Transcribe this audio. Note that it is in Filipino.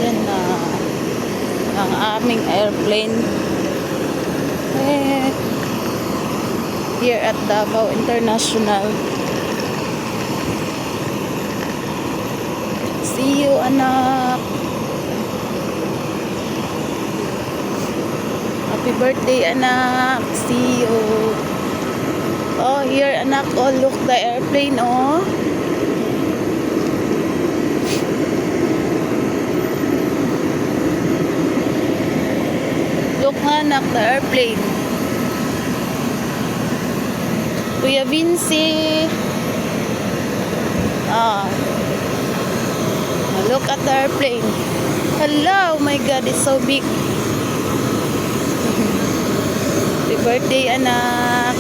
Yan na ang aming airplane. Here at Davao International. See you, anak. Happy birthday, anak. See you. Oh, here, anak. Oh, look the airplane, oh. Look nga, anak, the airplane. Kuya Vinci. Ah. Look at the airplane. Hello, oh my God, it's so big. Happy birthday, anak.